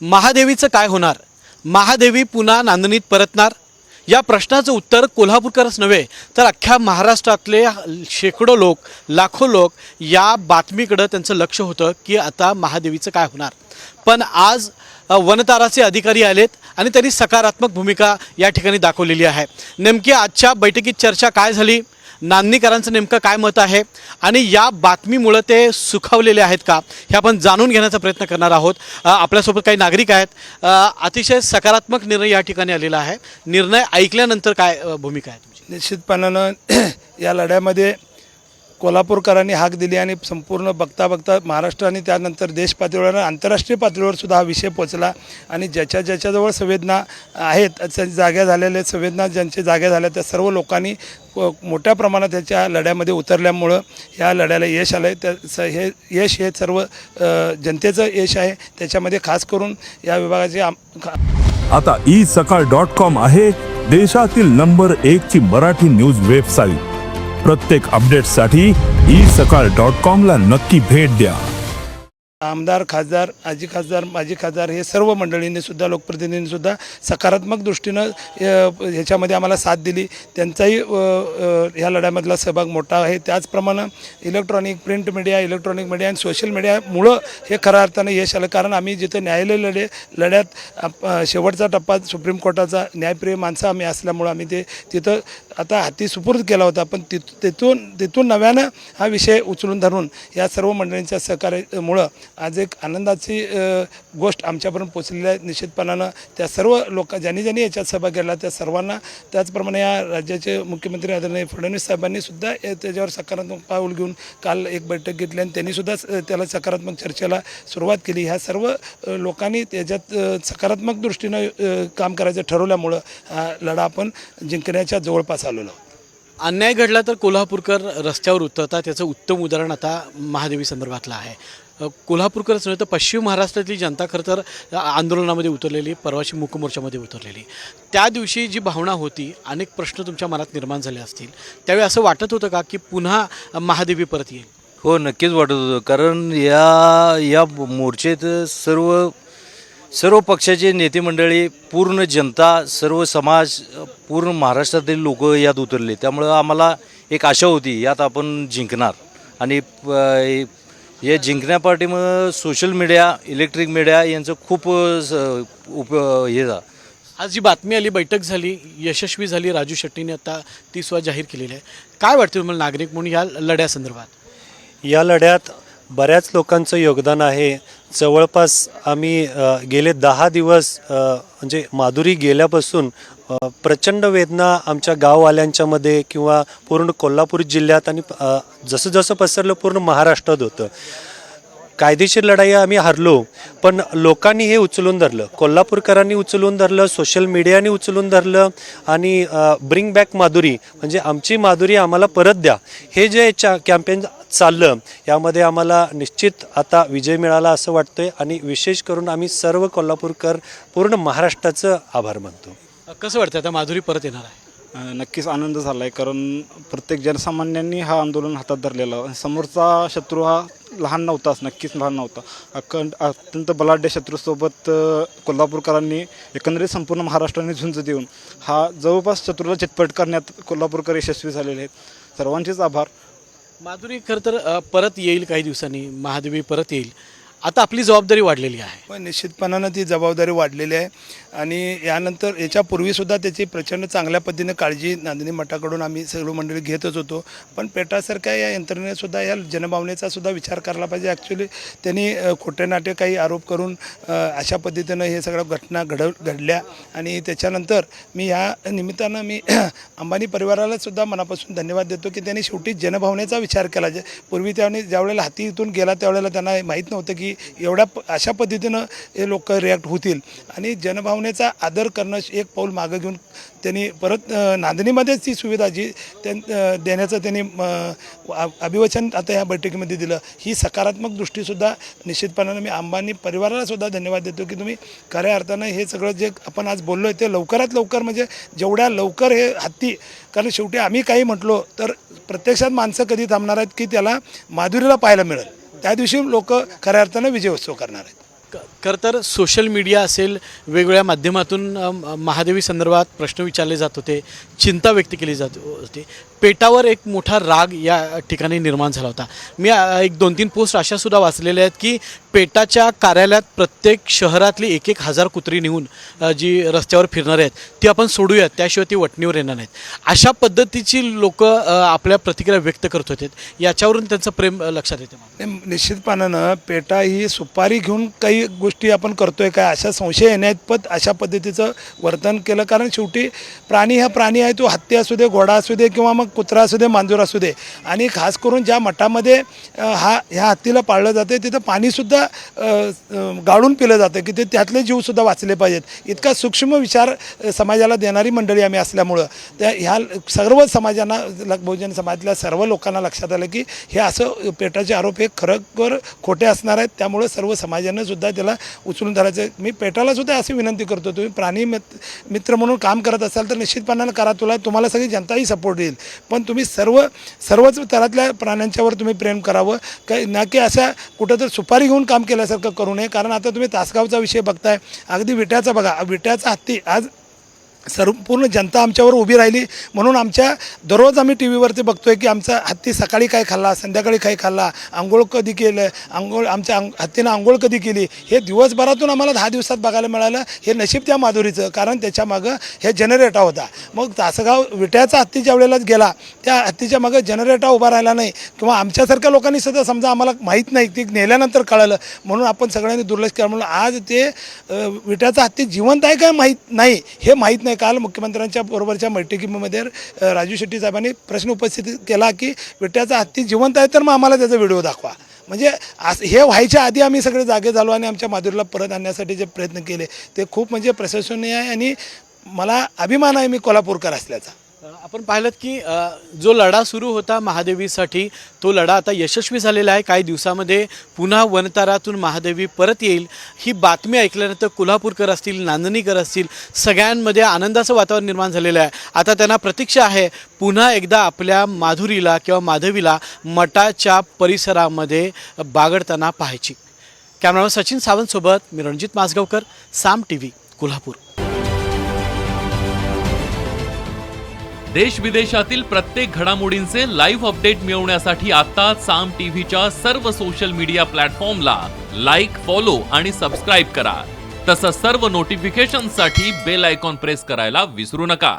महादेवीचं काय होणार? महादेवी पुन्हा नांदणीत परतणार? या प्रश्नाचं उत्तर कोल्हापूरकरच नव्हे तर अख्ख्या महाराष्ट्रातले शेकडो लोक, लाखो लोक या बातमीकडे त्यांचं लक्ष होतं की आता महादेवीचं काय होणार. पण आज वनताराचे अधिकारी आलेत आणि त्यांनी सकारात्मक भूमिका या ठिकाणी दाखवलेली आहे. नेमकी आजच्या बैठकीत चर्चा काय झाली, नांदणीकरांचं नेमकं काय मत आहे आणि या बातमीमुळे ते सुखावलेले आहेत का, हे आपण जाणून घेण्याचा प्रयत्न करणार आहोत. आपल्यासोबत काही नागरिक आहेत. अतिशय सकारात्मक निर्णय या ठिकाणी आलेला आहे. निर्णय ऐकल्यानंतर काय भूमिका आहे तुमची? निश्चितपणानं या लढ्यामध्ये कोल्हापूरकरांनी हाक दिली आणि संपूर्ण बघता महाराष्ट्र आणि त्यानंतर देश पातळीवर आंतरराष्ट्रीय पातळीवर सुद्धा हा विषय पोचला. आणि ज्याच्याजवळ संवेदना आहेत, जाग्या झालेल्या संवेदना ज्यांच्या जाग्या झाल्या त्या सर्व लोकांनी मोठ्या प्रमाणात त्याच्या लढ्यामध्ये उतरल्यामुळं या लढ्याला यश आलं आहे. हे यश हे सर्व जनतेचं यश आहे. त्याच्यामध्ये खास करून या विभागाचे आता isakal.com आहे देशातील नंबर 1 ची मराठी न्यूज वेबसाईट. प्रत्येक अपडेटसाठी isakal.com ला नक्की भेट द्या. आमदार, खासदार, माजी खासदार हे सर्व मंडळींनी सुद्धा, लोकप्रतिनिधींनी सुद्धा सकारात्मक दृष्टीनं ह्याच्यामध्ये आम्हाला साथ दिली. त्यांचाही ह्या लढ्यामधला सहभाग मोठा आहे. त्याचप्रमाणे प्रिंट मीडिया आणि सोशल मीडियामुळं हे खऱ्या अर्थानं यश आलं. कारण आम्ही जिथं न्यायालय लढ्यात शेवटचा टप्पा सुप्रीम कोर्टाचा न्यायप्रिय माणसं आम्ही असल्यामुळं आम्ही ते तिथं आता हाती सुपूर्द केला होता. पण तिथून नव्यानं हा विषय उचलून धरून या सर्व मंडळींच्या सहकार्यामुळं आज एक आनंदाची गोष्ट आमच्यापर्यंत पोचलेली आहे. निश्चितपणानं त्या सर्व ज्यांनी याच्यात सहभाग घेतला त्या सर्वांना, त्याचप्रमाणे या राज्याचे मुख्यमंत्री आदरणीय फडणवीस साहेबांनी सुद्धा त्याच्यावर सकारात्मक पाऊल घेऊन काल एक बैठक घेतली आणि त्यांनीसुद्धा त्याला सकारात्मक चर्चेला सुरुवात केली. ह्या सर्व लोकांनी त्याच्यात सकारात्मक दृष्टीनं काम करायचं ठरवल्यामुळं हा लढा आपण जिंकण्याच्या जवळपास आलेलो. अन्याय घडला तर कोल्हापूरकर रस्त्यावर उतरतात. त्याचं उत्तम उदाहरण आता महादेवी संदर्भातलं आहे. कोल्हापूरकरच नव्हे तर पश्चिम महाराष्ट्रातली जनता खरं तर आंदोलनामध्ये उतरलेली, परवाची मूकमोर्चामध्ये उतरलेली. त्या दिवशी जी भावना होती, अनेक प्रश्न तुमच्या मनात निर्माण झाले असतील. त्यावेळी असं वाटत होतं का की पुन्हा महादेवी परत येईल? हो, नक्कीच वाटत होतं. कारण या मोर्चेत सर्व पक्षाचे नेते मंडळी, पूर्ण जनता, सर्व समाज, पूर्ण महाराष्ट्रातील लोक यात उतरले. त्यामुळं आम्हाला एक आशा होती यात आपण जिंकणार. आणि या जिंकण्या पार्टीमुळं सोशल मीडिया, इलेक्ट्रिक मीडिया यांचं खूप हे झालं. आज जी बातमी आली, बैठक झाली, यशस्वी झाली, राजू शेट्टीने आता ती सुद्धा जाहीर केलेली आहे. काय वाटतं तुम्हाला नागरिक म्हणून या लढ्यासंदर्भात? या लढ्यात बऱ्याच लोकांचं योगदान आहे. जवळपास आम्ही गेले 10 दिवस म्हणजे माधुरी गेल्यापासून प्रचंड वेदना आमच्या गाववाल्यांच्यामध्ये किंवा पूर्ण कोल्हापूर जिल्ह्यात आणि जसं पसरलं पूर्ण महाराष्ट्रात होतं. कायदेशीर लढाई आम्ही हरलो, पण लोकांनी हे उचलून धरलं, कोल्हापूरकरांनी उचलून धरलं, सोशल मीडियाने उचलून धरलं आणि ब्रिंग बॅक माधुरी म्हणजे आमची माधुरी आम्हाला परत द्या, हे जे कॅम्पेन चाललं यामध्ये आम्हाला निश्चित आता विजय मिळाला असं वाटतंय. आणि विशेष करून आम्ही सर्व कोल्हापूरकर, पूर्ण महाराष्ट्राचं आभार मानतो. कसं वाटतं आता माधुरी परत येणार आहे? नक्कीच आनंद झाला आहे. कारण प्रत्येक जनसामान्यांनी हा आंदोलन हातात धरलेला. समोरचा शत्रू हा लहान नव्हताच, नक्कीच लहान नव्हता. अत्यंत बलाढ्य शत्रूसोबत कोल्हापूरकरांनी, एकंदरीत संपूर्ण महाराष्ट्राने झुंज देऊन हा जवळपास शत्रूला चितपट करण्यात कोल्हापूरकर यशस्वी झालेले आहेत. सर्वांचेच आभार. माधुरी खरं तर परत येईल, काही दिवसांनी महादेवी परत येईल. आता आपली जबाबदारी वाढलेली आहे. पण निश्चितपणानं ती जबाबदारी वाढलेली आहे आणि यानंतर याच्यापूर्वीसुद्धा त्याची प्रचंड चांगल्या पद्धतीने काळजी नांदणी मठाकडून आम्ही सर्व मंडळी घेतच होतो. पण पेटासारख्या या यंत्रणेसुद्धा या जनभावनेचा सुद्धा विचार करायला पाहिजे. ॲक्च्युली त्यांनी खोटे नाटे काही आरोप करून अशा पद्धतीनं हे सगळ्या घटना घडल्या. आणि त्याच्यानंतर मी ह्या निमित्तानं मी अंबानी परिवारालासुद्धा मनापासून धन्यवाद देतो की त्यांनी शेवटी जनभावनेचा विचार केला. पूर्वी त्याने ज्यावेळेला हाती इथून गेला त्यावेळेला त्यांना माहीत नव्हतं की अशा पद्धतीनं हे लोक रिॲक्ट होतील. आणि जनभावनेचा आदर करणं, एक पाऊल मागं घेऊन त्यांनी परत नांदणीमध्येच ती सुविधा जी देण्याचं त्यांनी अभिवचन आता ह्या बैठकीमध्ये दिलं. ही सकारात्मक दृष्टीसुद्धा निश्चितपणानं मी अंबानी परिवारालासुद्धा धन्यवाद देतो की तुम्ही खऱ्या अर्थानं हे सगळं जे आपण आज बोललो आहे ते लवकरात लवकर, म्हणजे जेवढ्या लवकर हे हाती, कारण शेवटी आम्ही काही म्हटलो तर प्रत्यक्षात माणसं कधी थांबणार आहेत की त्याला माधुरीला पाहायला मिळेल. त्या दिवशी लोक खऱ्या अर्थानं विजय उत्सव करणार आहेत. खरं तर सोशल मीडिया असेल, वेगवेगळ्या माध्यमातून महादेवी संदर्भात प्रश्न विचारले जात होते, चिंता व्यक्त केली जात होती. पेटावर एक मोठा राग या ठिकाणी निर्माण झाला होता. मी एक 2-3 पोस्ट अशा सुद्धा वाचलेल्या आहेत की पेटाच्या कार्यालयात प्रत्येक शहरातली 1,000 कुत्री नेऊन जी रस्त्यावर फिरणार आहेत ती आपण सोडूयात, त्याशिवाय ती वटणीवर येणार नाहीत. अशा पद्धतीची लोक आपल्या प्रतिक्रिया व्यक्त करत होते. याच्यावरून त्यांचं प्रेम लक्षात येते. निश्चितपणानं पेटा ही सुपारी घेऊन काही गोष्टी आपण करतोय काय अशा संशय येण्यात अशा पद्धतीचं वर्तन केलं. कारण शेवटी प्राणी हा प्राणी आहे, तो हत्ती असू दे, घोडा असू दे किंवा मग कुत्रा असू दे, मांजूर असू दे. आणि खास करून ज्या मठामध्ये ह्या हत्तीला पाळलं जाते तिथं पाणीसुद्धा गाळून पिलं जातं की ते त्यातले जीवसुद्धा वाचले पाहिजेत. इतका सूक्ष्म विचार समाजाला देणारी मंडळी आम्ही असल्यामुळं त्या ह्या सर्व समाजांना, बहुजन समाजातल्या सर्व लोकांना लक्षात आलं की हे असं पेटाचे आरोप हे खरोखर खोटे असणार आहेत. त्यामुळं सर्व समाजानं सुद्धा त्याला उचलून धरायचं. मी पेटाला सुद्धा अशी विनंती करतो, तुम्ही प्राणी मित्र म्हणून काम करत असाल तर निश्चितपणानं करा. तुम्हाला सगळी जनताही सपोर्ट देईल, पण तुम्ही सर्वच तरातल्या प्राण्यांच्यावर तुम्ही प्रेम करावं, काही ना की अशा कुठं तर सुपारी घेऊन काम केल्यासारखं करू नये. कारण आता तुम्ही तासगावचा विषय बघताय, अगदी विट्याचा बघा, विट्याचा हत्ती आज पूर्ण जनता आमच्यावर उभी राहिली म्हणून दररोज आम्ही टी व्हीवरती बघतोय की आमचा हत्ती सकाळी काय खाल्ला, संध्याकाळी काय खाल्ला, आंघोळ कधी केलं, आमच्या हत्तीनं आंघोळ कधी केली, हे दिवसभरातून आम्हाला 10 दिवसात बघायला मिळालं. हे नशीब त्या माधुरीचं, कारण त्याच्यामागं हे जनरेटर होता. मग तासगाव विट्याचा हत्ती ज्या वेळेला गेला त्या हत्तीच्या मागं जनरेटर उभा राहिला नाही, किंवा आमच्यासारख्या लोकांनी सुद्धा समजा आम्हाला माहीत नाही, ती नेल्यानंतर कळालं म्हणून आपण सगळ्यांनी दुर्लक्ष केलं. म्हणून आज ते विट्याचा हत्ती जिवंत आहे काय माहीत नाही, हे माहीत नाही. काल मुख्यमंत्र्यांच्या बरोबरच्या बैठकीमध्ये राजू शेट्टी साहेबांनी प्रश्न उपस्थित केला की विट्याचा हत्ती जिवंत आहे तर मग आम्हाला त्याचा व्हिडिओ दाखवा. म्हणजे हे व्हायच्या आधी आम्ही सगळे जागे झालो आणि आमच्या माधुरीला परत आणण्यासाठी जे प्रयत्न केले ते खूप म्हणजे प्रशंसनीय आहे. आणि मला अभिमान आहे मी कोल्हापूरकर असल्याचा. आपण पाहिलं की जो लढा सुरू होता महादेवीसाठी तो लढा आता यशस्वी झालेला आहे. काही दिवसामध्ये पुन्हा वनतारातून महादेवी परत येईल ही बातमी ऐकल्यानंतर कोल्हापूरकर असतील, नांदणीकर असतील, सगळ्यांमध्ये आनंदाचं वातावरण निर्माण झालेलं आहे. आता त्यांना प्रतीक्षा आहे पुन्हा एकदा आपल्या माधुरीला किंवा माधवीला मठाच्या परिसरामध्ये बागडताना पाहायची. कॅमेरामन सचिन सावंतसोबत मी रणजित माजगावकर, साम TV, कोल्हापूर. देश विदेशातील प्रत्येक घडामोडींचे लाईव्ह अपडेट मिळवण्यासाठी आता साम टीव्हीच्या सर्व सोशल मीडिया प्लॅटफॉर्मला लाईक, फॉलो आणि सबस्क्राईब करा. तसंच सर्व नोटिफिकेशनसाठी बेल आयकॉन प्रेस करायला विसरू नका.